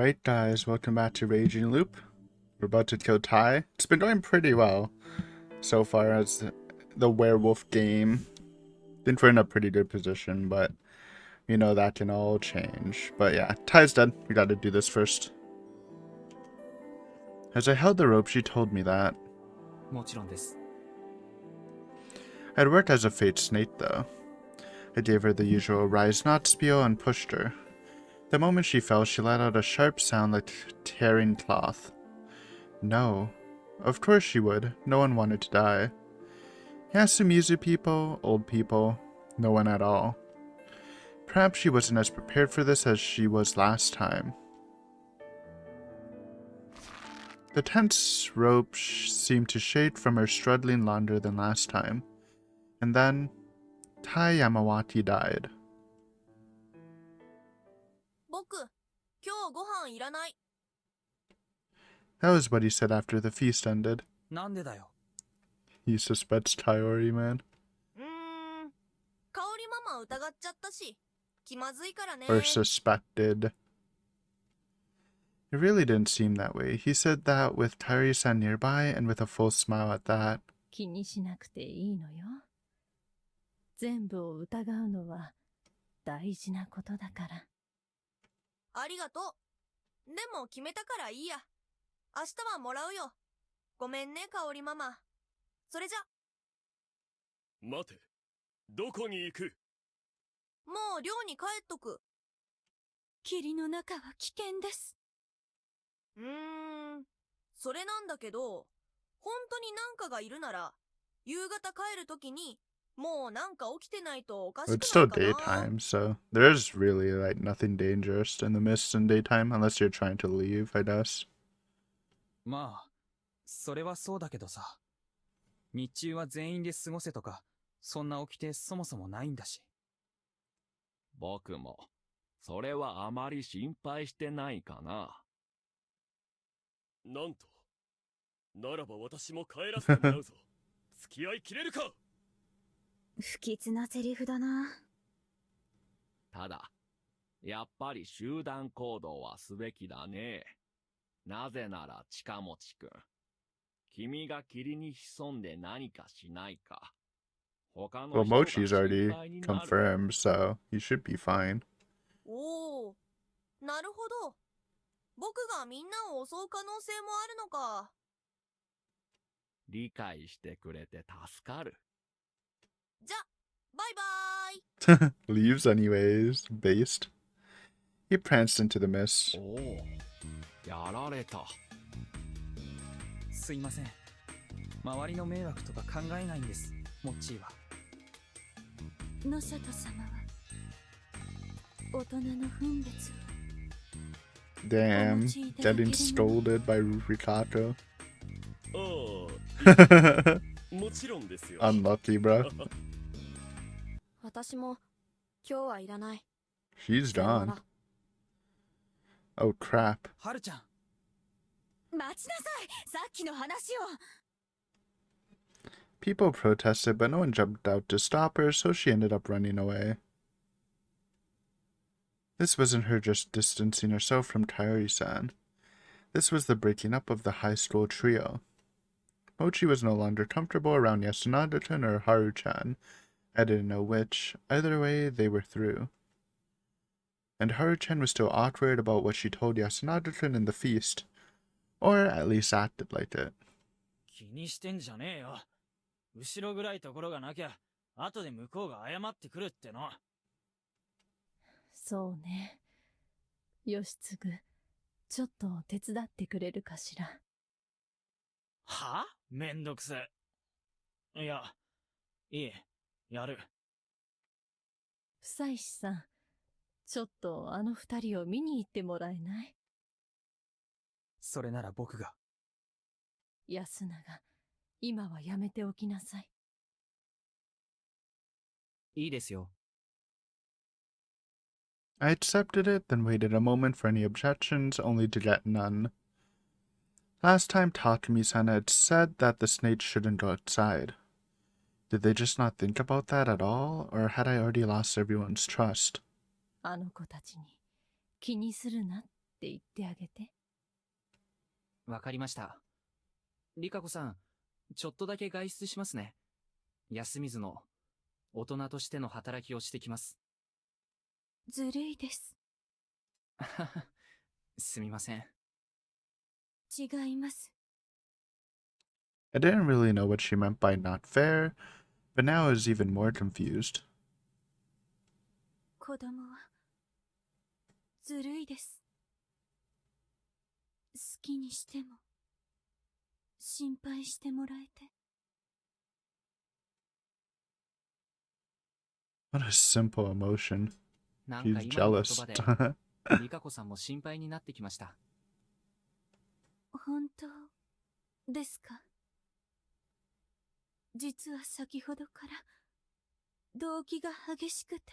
Alright guys, welcome back to Raging Loop. We're about to kill Tai. It's been going pretty well so far as the werewolf game. Think we're in a pretty good position, but you know that can all change. But yeah, Tai's dead. We gotta do this first. As I held the rope, she told me that. I'd worked as a fate snake though. I gave her the usual rise not spiel and pushed her. The moment she fell, she let out a sharp sound like tearing cloth. No. Of course she would. No one wanted to die. Yasunaga people, old people, no one at all. Perhaps she wasn't as prepared for this as she was last time. The tense rope seemed to shake from her struggling longer than last time. And then, Tai Yamawati died. That was what he said after the feast ended. He suspects Taiori, man. Or suspected. It really didn't seem that way. He said that with Taiori-san nearby and with a full smile at that. 気にしなくていいのよ。全部を疑うのは大事なことだから。ありがとう。でも決めたからいいや。明日はもらうよ。ごめんね、香織ママ。それじゃ。待て。どこに行く？もう寮に帰っとく。霧の中は危険です。それなんだけど、本当になんかがいるなら、夕方帰るときに、もうなんか起きてないとおかしくないかな。It's still daytime, so there's really like nothing dangerous in the mist in daytime unless you're trying to leave, I guess. まあ、それはそうだけどさ。日中は全員で過ごせとか、そんな掟そもそもないんだし。僕も、それはあまり心配してないかな。なんと、ならば私も帰らせてもらうぞ。付き合いきれるか？不吉なセリフだな。ただ、やっぱり集団行動はすべきだね。なぜなら近持くん。君が霧に潜んで何かしないか。他の Well, 人が Mochi's 心 already 配になる。 confirmed, so he should be fine. おお、なるほど。僕がみんなを襲う可能性もあるのか。理解してくれて助かる。じゃ、バイバイ。Leaves anyways, based. He pranced into the mist. おお、やられた。すいません。周りの迷惑とか考えないんです、モッチーは。野里様は大人の分別を。Damn, getting scolded by Rikato. もちろんですよ。Unlucky, bro. 私も今日はいらない。 She's gone. Oh crap. はるちゃん。待ちなさい。さっきの話を。 People protested, but no one jumped out to stop her, so she ended up running away. This wasn't her just distancing herself from Kaori-san. This was the breaking up of the high school trio. Mochi was no longer comfortable around Yasunaga-kun or Haru-chan. I didn't know which. Either way, they were through. And Haru-chan was still awkward about what she told Yasunaga-kun in the feast. Or at least acted like it. 気にしてんじゃねえよ。後ろ暗いところがなきゃ、後で向こうが謝ってくるっての。そうね。義継、ちょっと手伝ってくれるかしら。は？めんどくせえ。いや、いい、やる。久石さん、ちょっとあの二人を見に行ってもらえない？それなら僕が。安永、今はやめておきなさい。いいですよ。I accepted it, then waited a moment for any objections, only to get none. Last time Takumi-san had said that the snakes shouldn't go outside. Did they just not think about that at all, or had I already lost everyone's trust? あの子たちに気にするなっって言ってあげて。わかりました。リカ子さん、ちょっとだけ外出しますね。休みずの、大人としての働きをしてきます。ずるいです。すみません。違います。I didn't really know what she meant by not fair, but now I was even more confused. 子供は、ずるいです。好きにしても、心配してもらえて。What a simple emotion. なんか She's 今の言 jealous. 葉で、リカ子さんも心配になってきました。本当ですか？実は先ほどから動機が激しくて。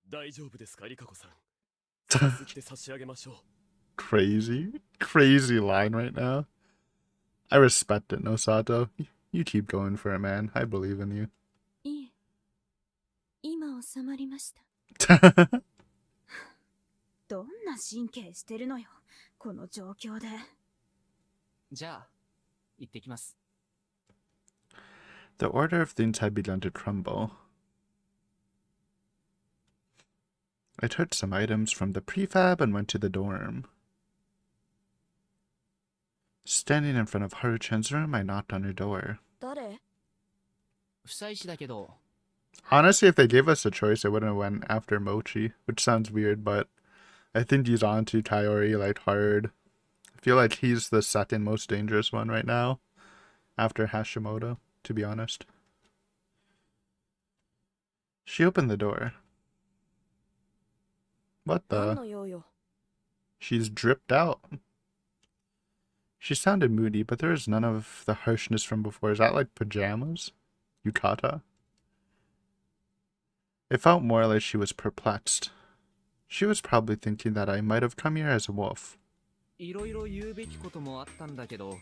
大丈夫ですか、リカ子さん。さすって差し上げましょう。Crazy line right now. I respect it, Nosato. You keep going for it, man. I believe in you. いえ、今収まりました。どんな神経してるのよ、この状況で。じゃあ、行ってきます。The order of things had begun to crumble. I took some items from the prefab and went to the dorm. Standing in front of Haru-chan's room, I knocked on her door. 誰？不妻子だけど、 Honestly, if they gave us a choice, I wouldn't have went after Mochi, which sounds weird, but I think he's on to Taiori like hard. I feel like he's the second most dangerous one right now, after Hashimoto, to be honest. She opened the door. What the? She's dripped out. She sounded moody, but there was none of the harshness from before. Is that like pajamas? Yukata? It felt more like she was perplexed. She was probably thinking that I might have come here as a wolf. いろいろ言うべきこともあったんだけど、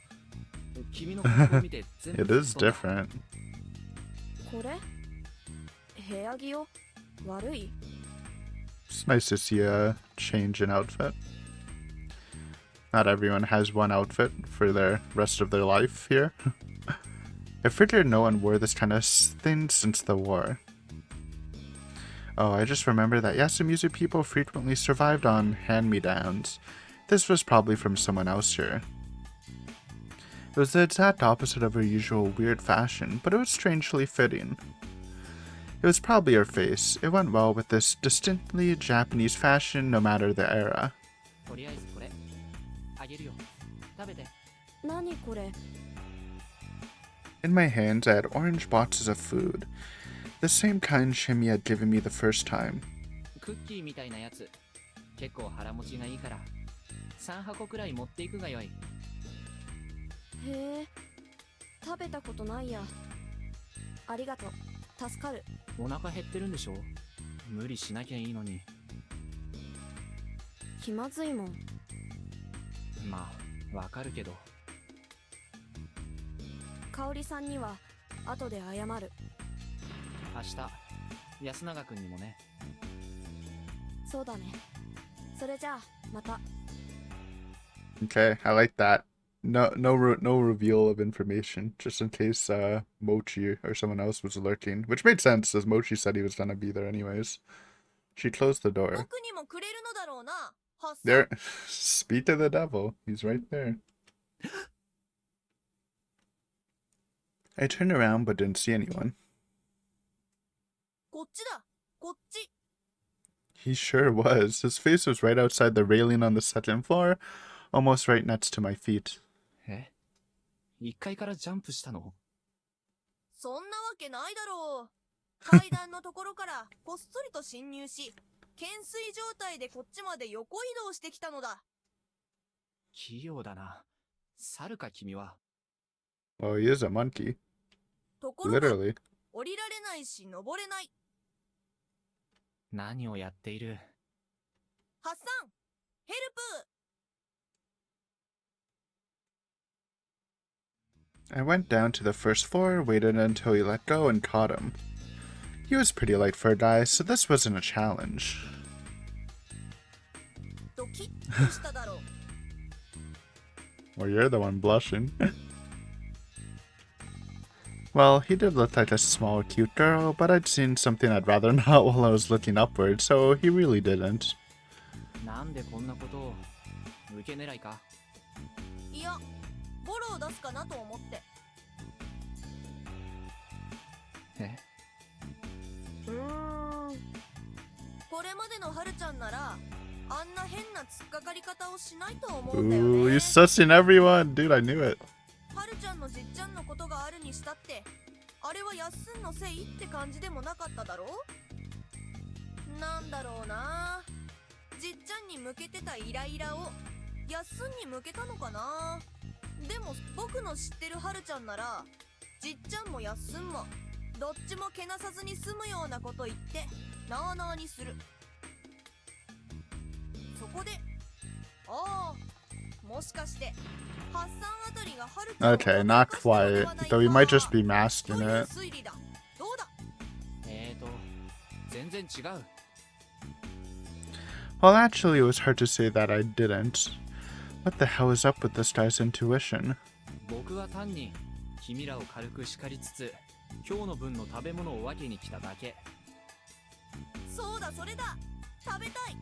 君の格好を見て全部 It is 吹っ飛んだ。 different. これ？部屋着よ。悪い？ It's nice to see a change in outfit. Not everyone has one outfit for the rest of their life here. I figured no one wore this kind of thing since the war. Oh, I just remember that Yasumizu people frequently survived on hand-me-downs. This was probably from someone else here. It was the exact opposite of her usual weird fashion, but it was strangely fitting. It was probably her face. It went well with this distinctly Japanese fashion no matter the era. とりあえずこれ、あげるよ。食べて。何これ？ In my hands, I had orange boxes of food. The same kind Shimi had given me the first time. クッキーみたいなやつ。結構腹持ちがいいから、3箱くらい持っていくがよい。へえ、食べたことないや。ありがとう。助かる。お腹減ってるんでしょ？無理しなきゃいいのに。気まずいもん。まあ、わかるけど。香織さんには後で謝る。明日、安永くんにもね。そうだね。それじゃあ、また。 Okay, I like that. No reveal of information, just in case Mochi or someone else was lurking, which made sense as Mochi said he was gonna be there anyways. She closed the door. 僕にもくれるのだろうな。ハッサン。 There, speak to the devil. He's right there. I turned around but didn't see anyone. こっちだ。こっち。 He sure was. His face was right outside the railing on the second floor, almost right next to my feet. え？1階からジャンプしたの？そんなわけないだろう。階段のところからこっそりと侵入し、懸垂状態でこっちまで横移動してきたのだ。器用だな。猿か君は。Oh, he is a monkey. ところが Literally. 降りられないし登れない。何をやっている？ハッサン、ヘルプ。 I went down to the first floor, waited until he let go, and caught him. He was pretty light for a guy, so this wasn't a challenge. としただろう。 Well, you're the one blushing. Well, he did look like a small, cute girl, but I'd seen something I'd rather not while I was looking upward, so he really didn't. なんでこんなことを。受け狙いか。いや、ボロを出すかなと思って。え、これまでのハルちゃんならあんな変な突っかかり方をしないと思うんだよ Ooh, ね。 he's sussing everyone! Dude, I knew it. ハルちゃんのじっちゃんのことがあるにしたって、あれはヤッスンのせいって感じでもなかっただろう。なんだろうな、じっちゃんに向けてたイライラをヤッスンに向けたのかな。でも僕の知ってるハルちゃんなら、じっちゃんもヤッスンもどっちもけなさずに済むようなこと言ってなあなあにする。そこで、ああ、もしかして発散あたりがハルちゃんを Okay, not quite. Though he might just be と masking いう it. 推理だ。どうだ。全然違う。 Well, actually, it was hard to say that I didn't. What the hell is up with this guy's intuition? 僕は単に君らを軽く叱りつつ、今日の分の食べ物を分けに来ただけ。そうだ、それだ。食べたい。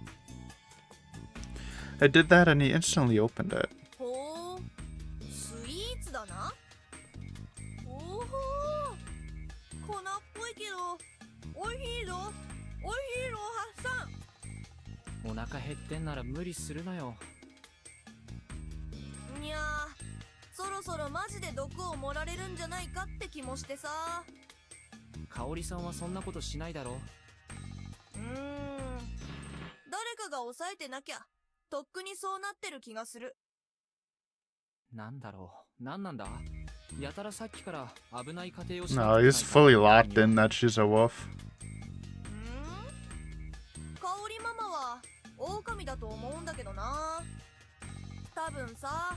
I did that and he instantly opened it. ほう、スイーツだな。おお、粉っぽいけどおいしいぞ。おいしいぞ、ハッサン。お腹減ってんなら無理するなよ。にゃー、そろそろマジで毒を盛られるんじゃないかって気もしてさ。香織さんはそんなことしないだろ。誰かが抑えてなきゃとっくにそうなってる気がする。なんだろう、なんなんだ。やたらさっきから危ない家庭をし No, he's fully locked in that she's a wolf. 香織ママは狼だと思うんだけどな。多分さ、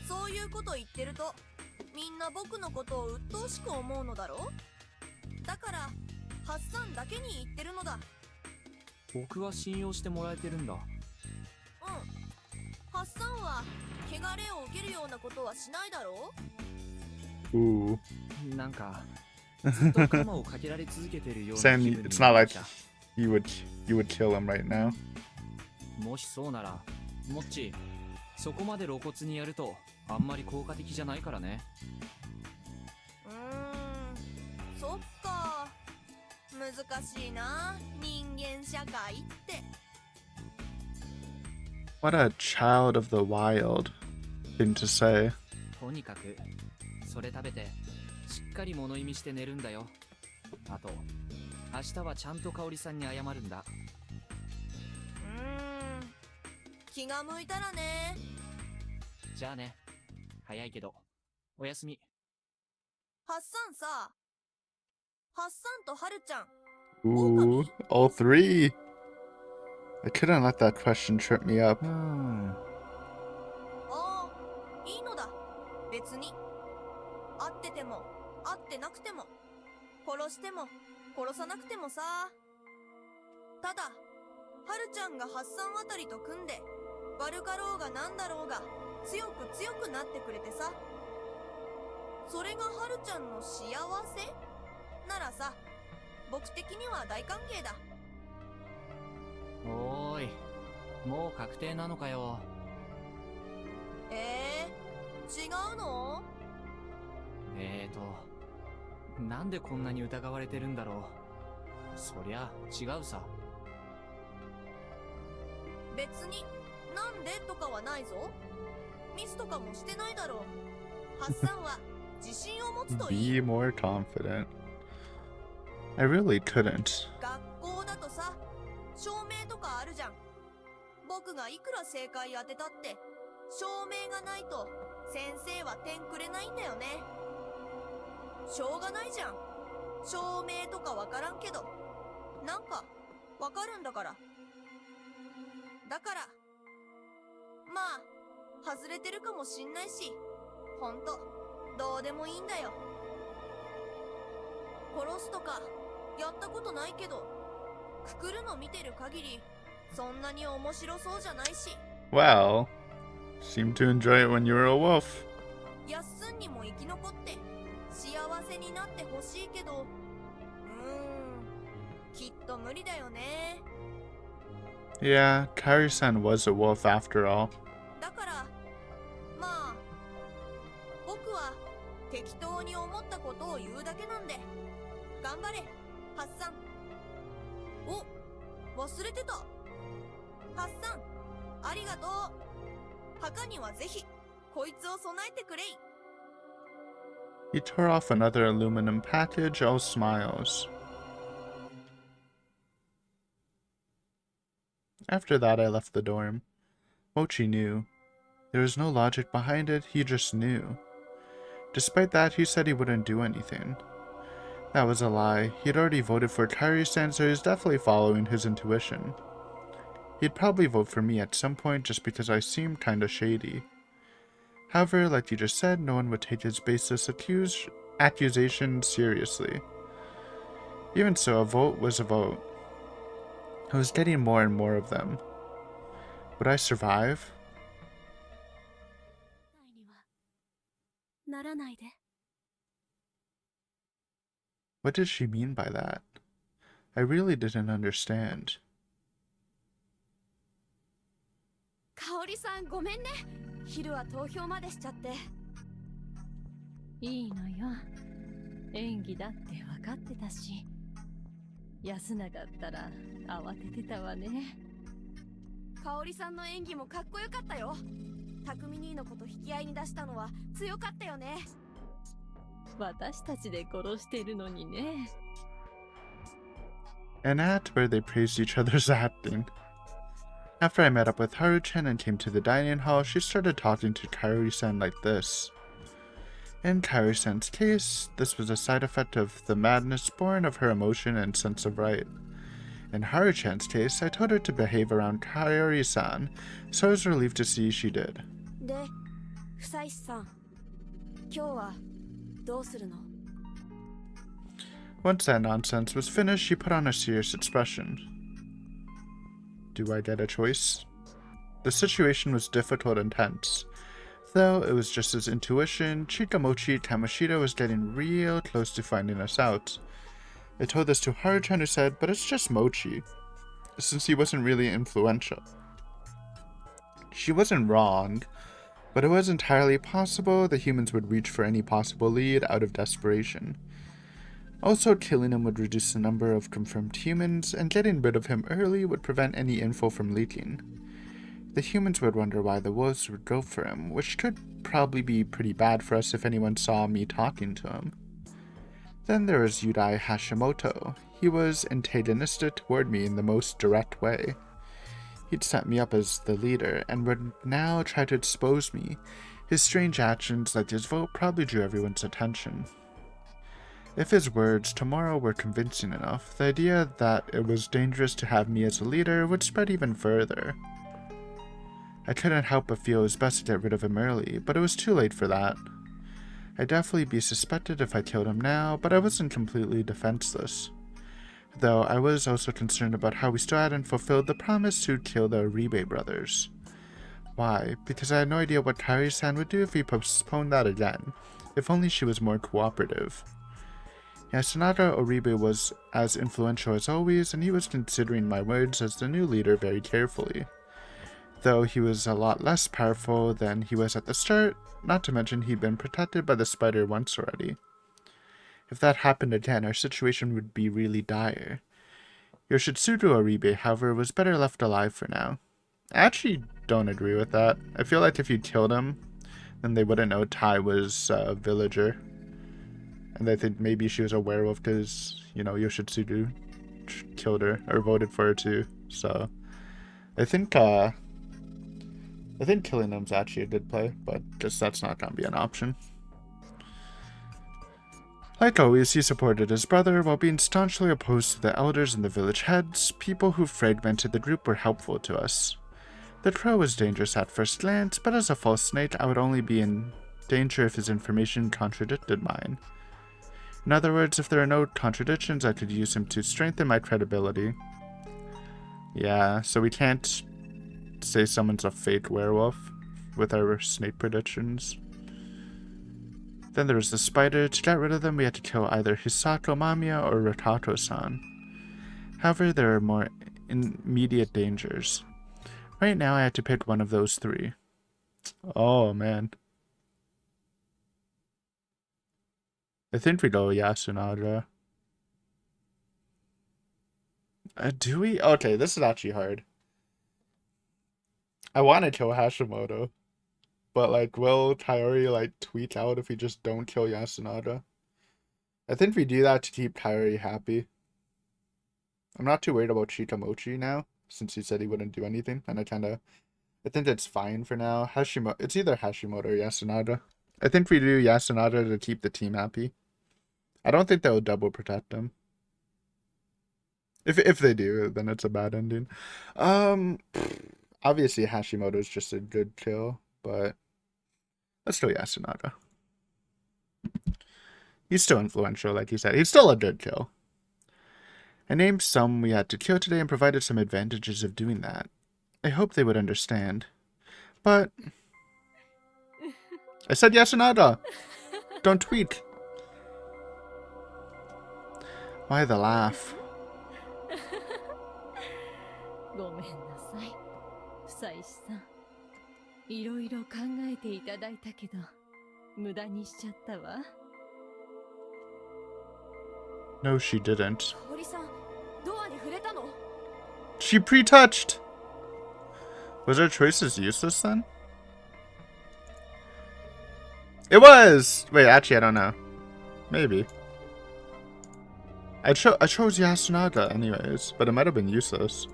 そういうこと言ってるとみんな僕のことを鬱陶しく思うのだろ。だからハッサンだけに言ってるのだ。僕は信用してもらえてるんだ。ハッサンは汚れを受けるようなことはしないだろう。 Ooh. なんかずっと鎌をかけられ続けてるような気 Saying 分に it's な not っ like ちゃ you would kill him right now. もしそうなら、モッチ、そこまで露骨にやるとあんまり効果的じゃないからね。そっか。難しいな、人間社会って。 What a child of the wild thing to say. とにかくそれ食べてしっかり物意味して寝るんだよ。あと明日はちゃんと香織さんに謝るんだ。気が向いたらね。じゃあね。早いけどおやすみ。ハッサンさ、ハッサンとハルちゃん、 Ooh, all three. I couldn't let that question trip me up. ああ、いいのだ。別に会ってても会ってなくても、殺しても殺さなくてもさ。ただハルちゃんがハッサンあたりと組んで悪かろうがなんだろうが強く強くなってくれてさ、それがハルちゃんの幸せならさ、僕的には大歓迎だ。おーい、もう確定なのかよ。違うの？なんでこんなに疑われてるんだろう。そりゃ違うさ。別になんでとかはないぞ。ミスとかもしてないだろう。ハッサンは自信を持つといい。 Be more confident. I really couldn't. 学校だとさ、証明とかあるじゃん。僕がいくら正解当てたって証明がないと先生は点くれないんだよね。しょうがないじゃん。証明とかわからんけど、なんかわかるんだから。だからまあ外れてるかもしんないし、ほんとどうでもいいんだよ。殺すとかやったことないけど、くくるの見てる限りそんなに面白そうじゃないし。Well, seemed to enjoy it when you were a wolf. やっすんにも生き残って幸せになってほしいけど、きっと無理だよね。 Yeah, Kairi-san was a wolf after all. だからまあ僕は適当に思ったことを言うだけなんで頑張れハッサン。お、忘れてた。ハッサンありがとう。墓にはぜひこいつを備えてくれい。 He tore off another aluminum package, all smiles. After that, I left the dorm. Mochi knew. There was no logic behind it, he just knew. Despite that, he said he wouldn't do anything. That was a lie. He'd already voted for Kairi-san, so he was definitely following his intuition. He'd probably vote for me at some point just because I seemed kinda shady. However, like you just said, no one would take his baseless accusations seriously. Even so, a vote was a vote. I was getting more and more of them. Would I survive? にはならないで。 What did she mean by that? I really didn't understand. かおりさんごめんね。昼は投票までしちゃって。いいのよ。演技だって分かってたし。安永ったら慌ててたわね。かおりさんの演技もかっこよかったよ。匠兄のこと引き合いに出したのは強かったよね。私たちで殺してるのにね。An act where they praised each other's acting. After I met up with Haru-chan and came to the dining hall, she started talking to Kairi-san like this. In Kairi-san's case, this was a side effect of the madness born of her emotion and sense of right. In Haru-chan's case, I told her to behave around Kairi-san, so I was relieved to see she did. で、久石さん、今日はどうするの? Once that nonsense was finished, she put on a serious expression. Do I get a choice? The situation was difficult and tense. Though it was just his intuition, Chikamochi Kamoshida was getting real close to finding us out. I told this to Haru-chan, who said, but it's just Mochi, since he wasn't really influential. She wasn't wrong, but it was entirely possible the humans would reach for any possible lead out of desperation. Also, killing him would reduce the number of confirmed humans, and getting rid of him early would prevent any info from leaking. The humans would wonder why the wolves would go for him, which could probably be pretty bad for us if anyone saw me talking to him. Then there was Yudai Hashimoto. He was antagonistic toward me in the most direct way. He'd set me up as the leader, and would now try to expose me. His strange actions, like his vote, probably drew everyone's attention. If his words tomorrow were convincing enough, the idea that it was dangerous to have me as a leader would spread even further. I couldn't help but feel it was best to get rid of him early, but it was too late for that. I'd definitely be suspected if I killed him now, but I wasn't completely defenseless. Though I was also concerned about how we still hadn't fulfilled the promise to kill the Uribe brothers. Why? Because I had no idea what Kairi-san would do if he postponed that again. If only she was more cooperative. Yasunaga Uribe was as influential as always, and he was considering my words as the new leader very carefully. Though he was a lot less powerful than he was at the start, not to mention he'd been protected by the spider once already. If that happened again, our situation would be really dire. Yoshitsugu Uribe, however, was better left alive for now. I actually don't agree with that. I feel like if you killed him, then they wouldn't know Tai was a villager. And I think maybe she was a werewolf because, you know, Yoshitsugu killed her, or voted for her too. So, I think killing him's actually a good play, but just that's not gonna be an option. Like always, he supported his brother while being staunchly opposed to the elders and the village heads. People who fragmented the group were helpful to us. The crow was dangerous at first glance, but as a false snake, I would only be in danger if his information contradicted mine. In other words, if there are no contradictions, I could use him to strengthen my credibility. Yeah, so we can't say someone's a fake werewolf with our snake predictions. Then there was the spider. To get rid of them, we had to kill either Hisako Mamiya or Rotato-san. However, there are more immediate dangers. Right now, I had to pick one of those three. Oh, man. I think we go Yasunaga. Do we? Okay, this is actually hard. I want to kill Hashimoto. But, like, will Kaori, like, tweak out if we just don't kill Yasunaga? I think we do that to keep Kaori happy. I'm not too worried about Shikamochi now, since he said he wouldn't do anything, and I think it's fine for now. It's either Hashimoto or Yasunaga. I think we do Yasunaga to keep the team happy. I don't think they'll double protect him. If they do, then it's a bad ending. Obviously Hashimoto is just a good kill, but let's go Yasunaga. He's still influential, like you said. He's still a good kill. I named some we had to kill today and provided some advantages of doing that. I hope they would understand. But I said Yasunaga. Don't tweak. Why the laugh? ごめんなさい。夫妻さん。いろいろ考えていただいたけど、無駄にしちゃったわ。No, she didn't. 香織さん、ドアに触れたの? She pre-touched! Was our choices useless then? It was! Wait, actually, I don't know. Maybe. I chose Yasunaga anyways, but it might have been useless.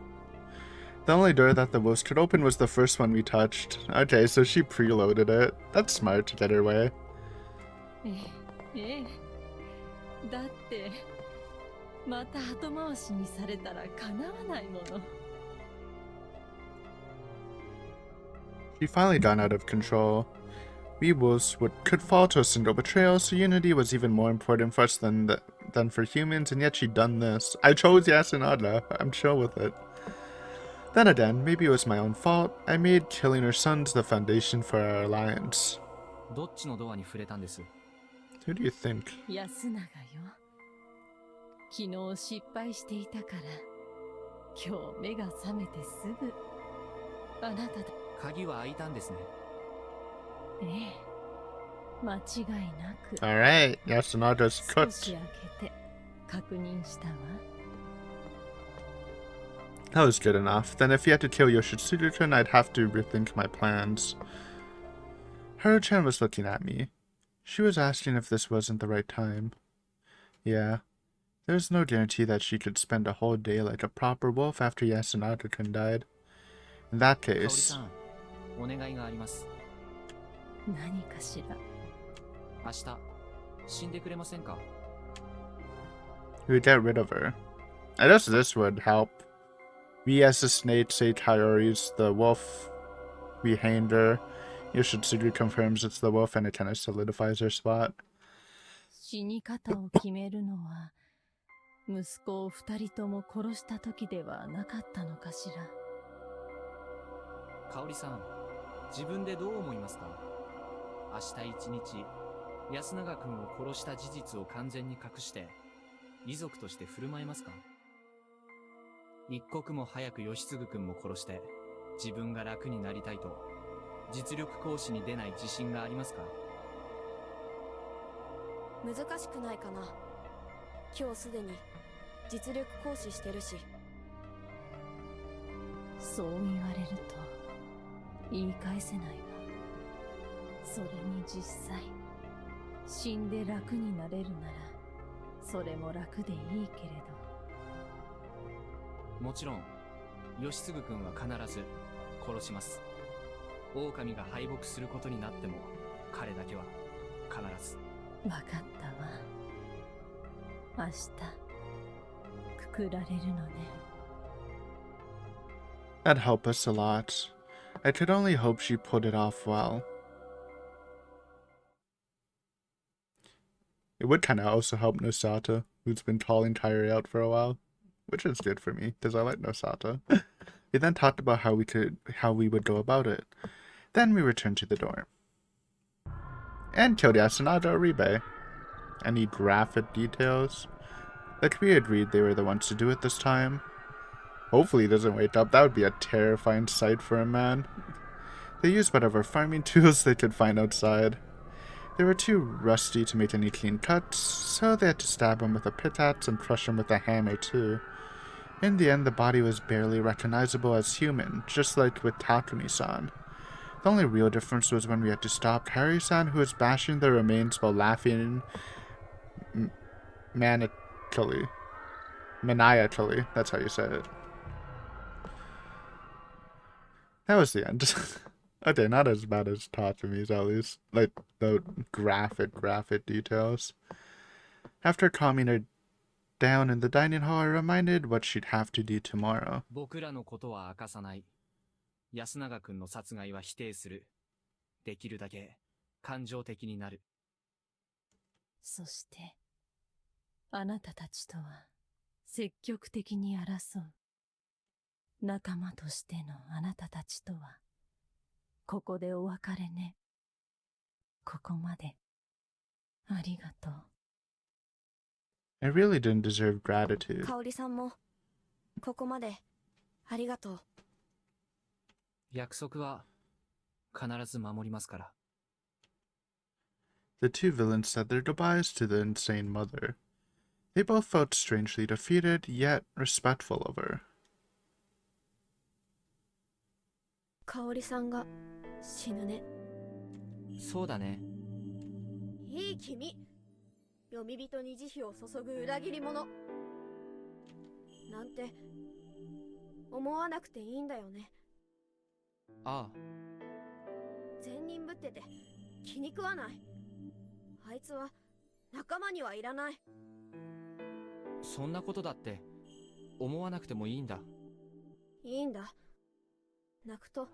The only door that the wolves could open was the first one we touched. Okay, so she preloaded it. That's smart to get her way. ええ。だって、また後回しにされたら叶わないもの。She finally got out of control. We wolves could fall to a single betrayal, so unity was even more important for us than for humans, and yet she'd done this. I chose Yasunaga. I'm chill with it. Then again, maybe it was my own fault. I made killing her sons the foundation for our alliance. どっちのドアに触れたんです？ Who do you think? 安永よ。昨日失敗していたから、今日目が覚めてすぐ、あなただ。鍵は開いたんですね。ええ、間違いなく。Alright, Yasunaga's 少し cooked. 開けて確認したわ。That was good enough. Then if you had to kill Yoshitsugu-kun, I'd have to rethink my plans. Haru-chan was looking at me. She was asking if this wasn't the right time. Yeah. There's no guarantee that she could spend a whole day like a proper wolf after Yasunaga-kun died. In that 香織 case... さん、お願いがあります。何かしら。明日、死んでくれませんか？ we would get rid of her. I guess this would help. We as the snake say Kaori's the wolf. We hanged her. Yoshitsugu confirms it's the wolf and it kind of solidifies her spot. 死に方を決めるのは、息子を二人とも殺した時ではなかったのかしら。香織さん、自分でどう思いますか？明日一日、安永君を殺した事実を完全に隠して、遺族として振る舞えますか？一刻も早く義継君も殺して、自分が楽になりたいと、実力行使に出ない自信がありますか？難しくないかな。今日すでに実力行使してるし。そう言われると言い返せないわ。それに実際死んで楽になれるならそれも楽でいいけれど。もちろん、義継君は必ず殺します。狼が敗北することになっても、彼だけは必ず。わかったわ。明日くくられるのね。That'd help us a lot. I could only hope she pulled it off well. It would kind of also help Nosata, who's been calling Kairi out for a while. Which is good for me, because I like Nosata. We then talked about how we would go about it. Then we returned to the dorm. And killed Yasunaga Oribe. Any graphic details? Like we agreed they were the ones to do it this time. Hopefully he doesn't wake up. That would be a terrifying sight for a man. They used whatever farming tools they could find outside. They were too rusty to make any clean cuts, so they had to stab him with a pickaxe and crush him with a hammer too. In the end, the body was barely recognizable as human, just like with Takumi-san. The only real difference was when we had to stop Harry-san, who was bashing the remains while laughing maniacally. That's how you say it. That was the end. Okay, not as bad as Takumi's at least. Like, the graphic details. After calming her down in the dining hall, I reminded what she'd have to do tomorrow. 僕らのことは明かさない。安永君の殺害は否定する。できるだけ感情的になる。そして、あなたたちとは積極的に争う。仲間としてのあなたたちとは、ここでお別れね。ここまで、ありがとう。I really didn't deserve gratitude. 香織さんもここまでありがとう。約束は必ず守りますから。The two villains said their goodbyes to the insane mother. They both felt strangely defeated, yet respectful of her. 香織さんが死ぬね。そうだね。いい君。読み人に慈悲を注ぐ裏切り者なんて思わなくていいんだよね。ああ。善人ぶってて気に食わない。あいつは仲間にはいらない。そんなことだって思わなくてもいいんだ。いいんだ。泣くと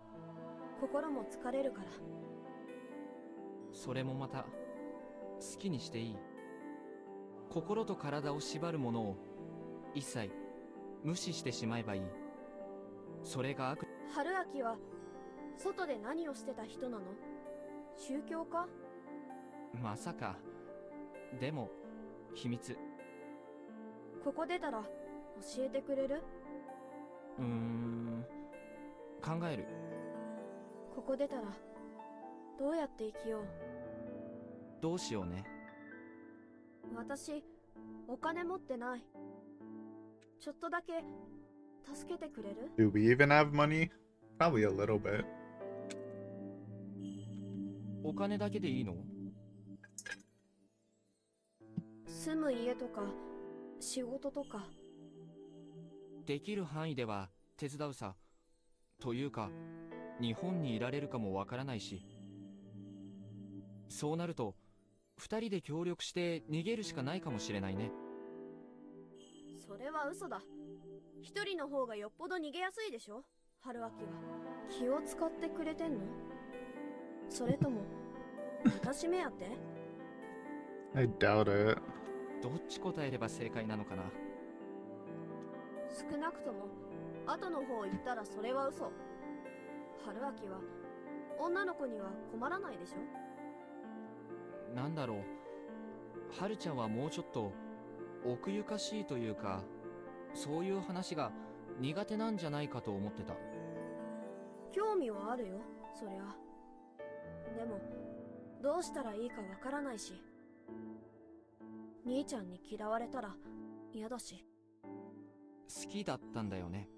心も疲れるから。それもまた好きにしていい。心と体を縛るものを一切無視してしまえばいい。それが悪。春秋は外で何をしてた人なの？宗教家？まさか。でも秘密。ここ出たら教えてくれる？考える。ここ出たらどうやって生きよう？どうしようね。私お金持ってない。ちょっとだけ助けてくれる？ Do we even have money? Probably a little bit. お金だけでいいの？住む家とか仕事とか。できる範囲では手伝うさ。というか日本にいられるかもわからないし。そうなると二人で協力して逃げるしかないかもしれないね。それは嘘だ。一人の方がよっぽど逃げやすいでしょ。春秋は気を使ってくれてんの？それとも私目当て？ I doubt it. どっち答えれば正解なのかな。少なくとも後の方言ったらそれは嘘。春秋は女の子には困らないでしょ。なんだろう。春ちゃんはもうちょっと奥ゆかしいというか、そういう話が苦手なんじゃないかと思ってた。興味はあるよ、そりゃ。でもどうしたらいいかわからないし。兄ちゃんに嫌われたら嫌だし。好きだったんだよね。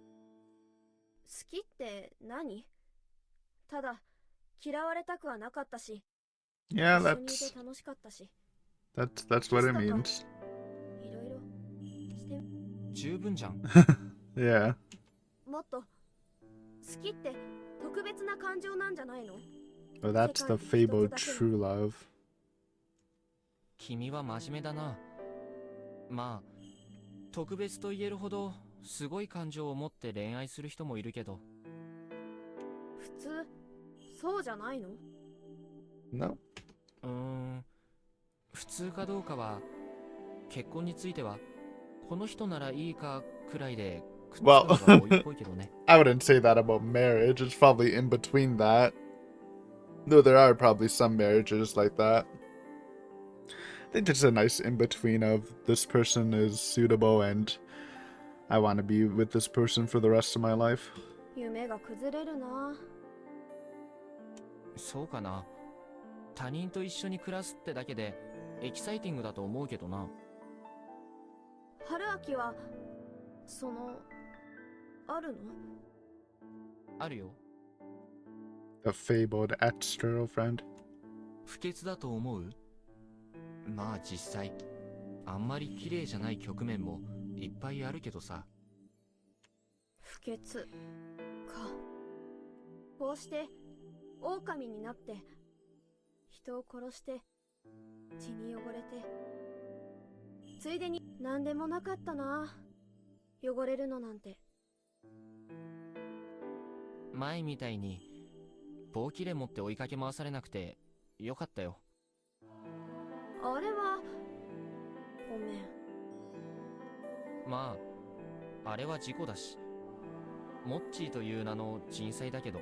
好きって何？ただ嫌われたくはなかったし。Yeah, 一緒にいて楽しかったし。that's what it means. いろいろして十分じゃん。Yeah. もっと好きって特別な感情なんじゃないの？ Oh, that's the fabled true love. 君は真面目だな。まあ特別と言えるほどすごい感情を持って恋愛する人もいるけど。普通そうじゃないの？ No. 普通かどうかは結婚についてはこの人ならいいかくらいでくっつく Well, のが多いっぽいけどね。 I wouldn't say that about marriage. It's probably in between that. Though there are probably some marriages like that. I think it's a nice in between of this person is suitable and I want to be with this person for the rest of my life. 夢が崩れるな。そうかな。他人と一緒に暮らすってだけでエキサイティングだと思うけどな。春秋はそのあるの？あるよ。 The fabled ex-girlfriend. 不潔だと思う？まあ実際あんまり綺麗じゃない局面もいっぱいあるけどさ。不潔か。こうして狼になって人を殺して血に汚れて、ついでに何でもなかったな、汚れるのなんて。前みたいに棒切れ持って追いかけ回されなくてよかったよ。あれはごめん。まああれは事故だし、モッチーという名の人災だけど。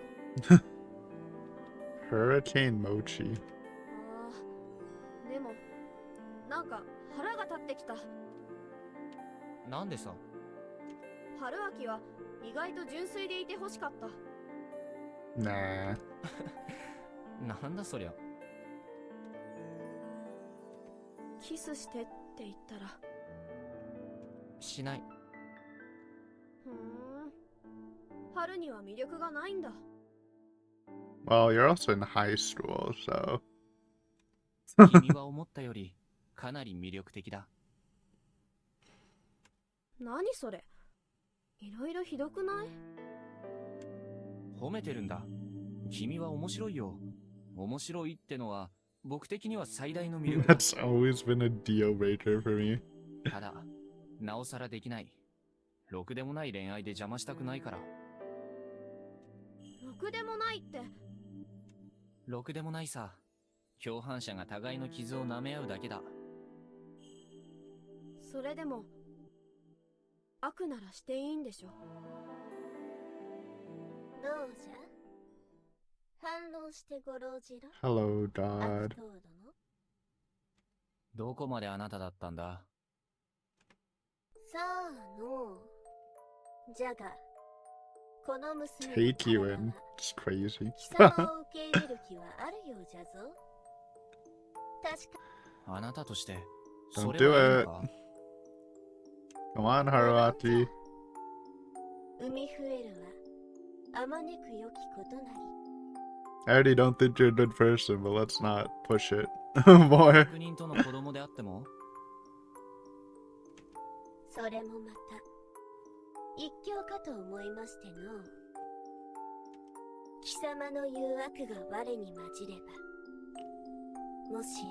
Hurricane Mochi. ああ、でもなんか腹が立ってきた。なんでさ。春秋は意外と純粋でいてほしかった。Nah. なんだそりゃ。キスしてって言ったら。しない。ふーん、春には魅力がないんだ。Well, you're also in high school, so. 君は思ったよりかなり魅力的だ。何それ、いろいろひどくない？褒めてるんだ。君は面白いよ。面白いってのは僕的には最大の魅力だ。 That's always been a deal breaker for me. ただなおさらできない。ろくでもない恋愛で邪魔したくないから。ろくでもないって。ろくでもないさ。共犯者が互いの傷を舐め合うだけだ。それでも悪ならしていいんでしょ。どうじゃ、反論してごろうじろ。 Hello, 悪 God. 党殿。どこまであなただったんだ。さあの、じゃがこの娘の Take you 体 in. は It's crazy. 貴様を受け入れる気はあるようじゃぞ。確かあなたとして Don't それ do はいいの it. か。 Come on, Haruaki. 海増えるはあまねく良きことなり。 I already don't think you're a good person, but let's not push it more. 悪人との子供であっても。それもまた一興かと思いましての。貴様の言う悪が我に混じれば、もしや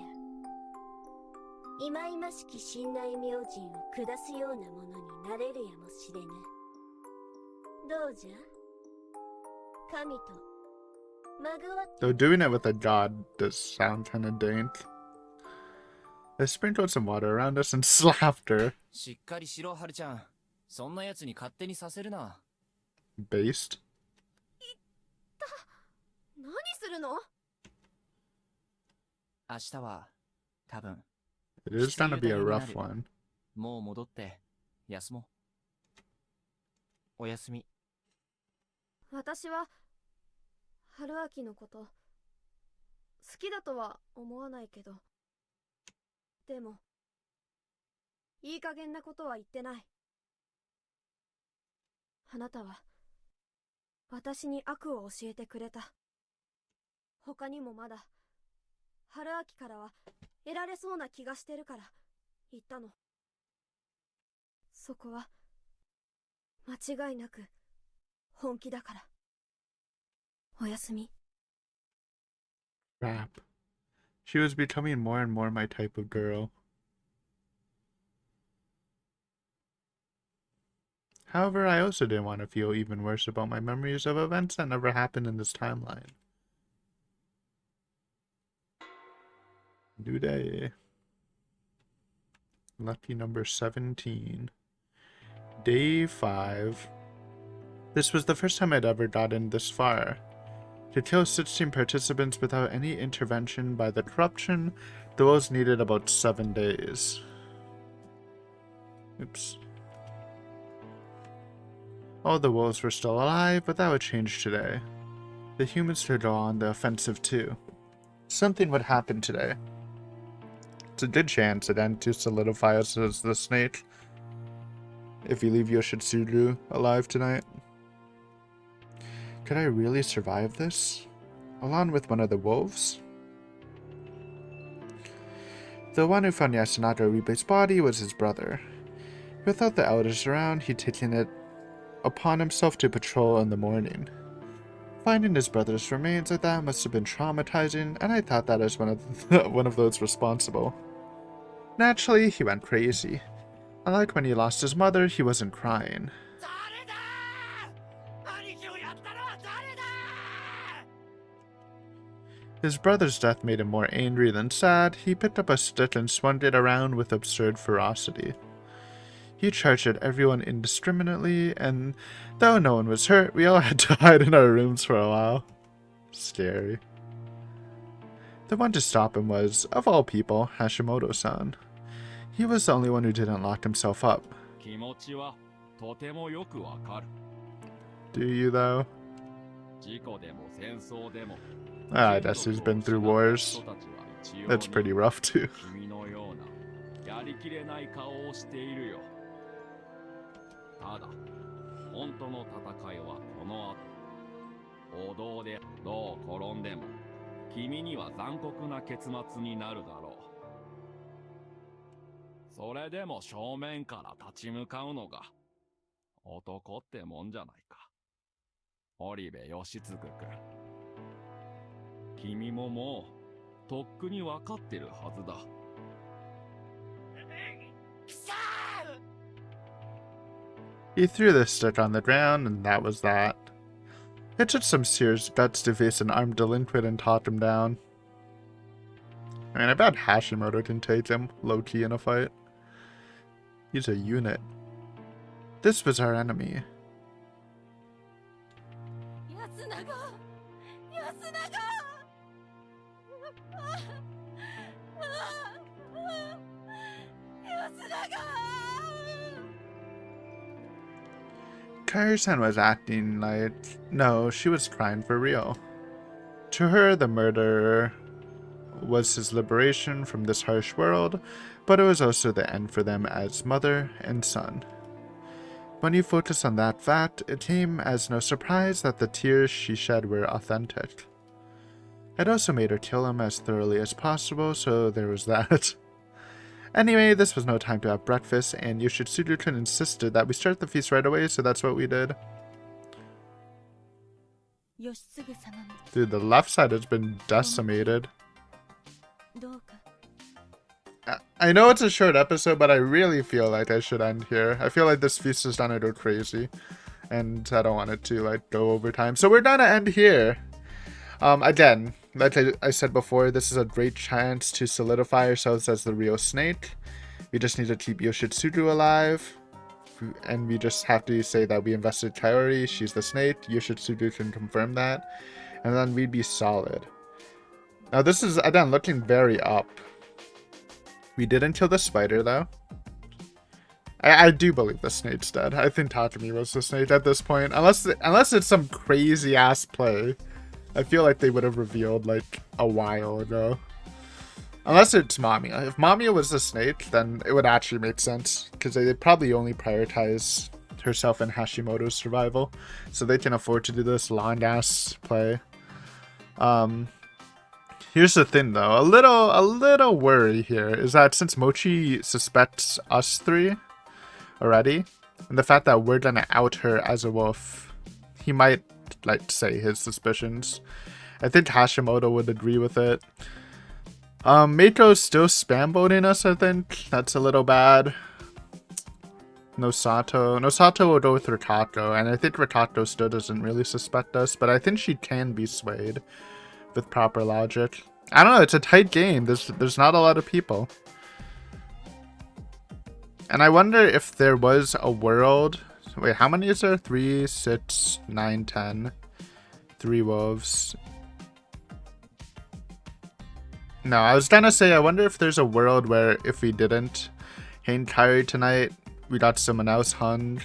忌々しき信頼明神を下すようなものになれるやもしれぬ。どうじゃ、神とまぐわっ Though doing it with a god does sound kinda dank. I sprinkled some water around us and slapped her. しっかりしろ、はるちゃん。そんな奴に勝手にさせるな。 Based. 何するの？明日は多分 It is gonna be a rough one. もう戻って休もう。おやすみ。私は春秋のこと好きだとは思わないけど、でもいい加減なことは言ってない。あなたは私に悪を教えてくれた。他にもまだ春秋からは得られそうな気がしてるから言ったの。そこは間違いなく本気だから。おやすみ。 Crap. She was becoming more and more my type of girl. However, I also didn't want to feel even worse about my memories of events that never happened in this timeline. New day. Lucky number 17. Day 5. This was the first time I'd ever gotten this far. To kill 16 participants without any intervention by the corruption, the wolves needed about 7 days. Oops. All the wolves were still alive, but that would change today. The humans could go on the offensive too. Something would happen today. It's a good chance again to solidify us as the snake. If you leave Yoshitsuru alive tonight. Could I really survive this? Along with one of the wolves? The one who found Yasunaga Uribe's body was his brother. Without the elders around, he'd taken it upon himself to patrol in the morning. Finding his brother's remains at that must have been traumatizing, and I thought that as one of those responsible. Naturally, he went crazy. Unlike when he lost his mother, he wasn't crying. His brother's death made him more angry than sad. He picked up a stick and swung it around with absurd ferocity. He charged at everyone indiscriminately, and though no one was hurt, we all had to hide in our rooms for a while. Scary. The one to stop him was, of all people, Hashimoto-san. He was the only one who didn't lock himself up. Do you, though? I guess he's been through wars. That's pretty rough, too. He threw the stick on the ground, and that was that. It took some serious guts to face an armed delinquent and talk him down. I mean, I bet Hashimoto can take him low-key in a fight. He's a unit. This was our enemy. Yasunaga! Yasunaga! Yasunaga! Kairi-san was acting like, no, she was crying for real. To her, the murder was his liberation from this harsh world, but it was also the end for them as mother and son. When you focus on that fact, it came as no surprise that the tears she shed were authentic. It also made her kill him as thoroughly as possible, so there was that. Anyway, this was no time to have breakfast, and Yoshitsuru-kun insisted that we start the feast right away, so that's what we did. Dude, the left side has been decimated. I know it's a short episode, but I really feel like I should end here. I feel like this feast is gonna go crazy, and I don't want it to like go over time. So we're gonna end here. Again, like I said before, this is a great chance to solidify ourselves as the real snake. We just need to keep Yoshitsuru alive, and we just have to say that we invested Kaori, she's the snake, Yoshitsuru can confirm that, and then we'd be solid. Now this is, again, looking very up. We didn't kill the spider, though. I do believe the snake's dead. I think Takumi was the snake at this point. Unless it's some crazy-ass play. I feel like they would have revealed, like, a while ago. Unless it's Mamiya. If Mamiya was the snake, then it would actually make sense. Because they probably only prioritize herself and Hashimoto's survival. So they can afford to do this long-ass play. Here's the thing, though. A little worry here is that since Mocchi suspects us three already, and the fact that we're gonna out her as a wolf, he might, like, say his suspicions. I think Hashimoto would agree with it. Meiko's still spam voting us, I think. That's a little bad. Nosato will go with Rikako, and I think Rikako still doesn't really suspect us, but I think she can be swayed with proper logic. I don't know, it's a tight game. There's not a lot of people. And I wonder if there was a world. Wait, how many is there? 3, 6, 9, 10. 3 wolves. No, I was gonna say, I wonder if there's a world where if we didn't hang Kyrie tonight, we got someone else hung,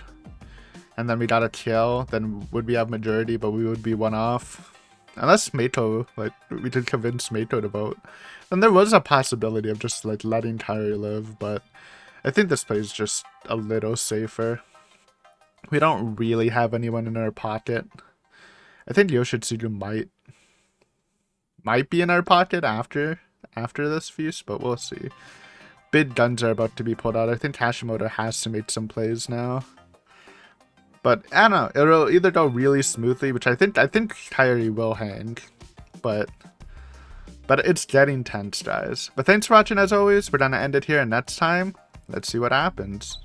and then we got a kill, then would we have majority, but we would be one off? Unless Mato, like, we could convince Mato to vote. Then there was a possibility of just, like, letting Kyrie live, but I think this play is just a little safer. We don't really have anyone in our pocket. I think Yoshitsugu might be in our pocket after this feast, but we'll see. Big guns are about to be pulled out. I think Hashimoto has to make some plays now. But I don't know. It'll either go really smoothly, which I think Kyrie will hang, but it's getting tense, guys. But thanks for watching as always. We're gonna end it here, and next time, let's see what happens.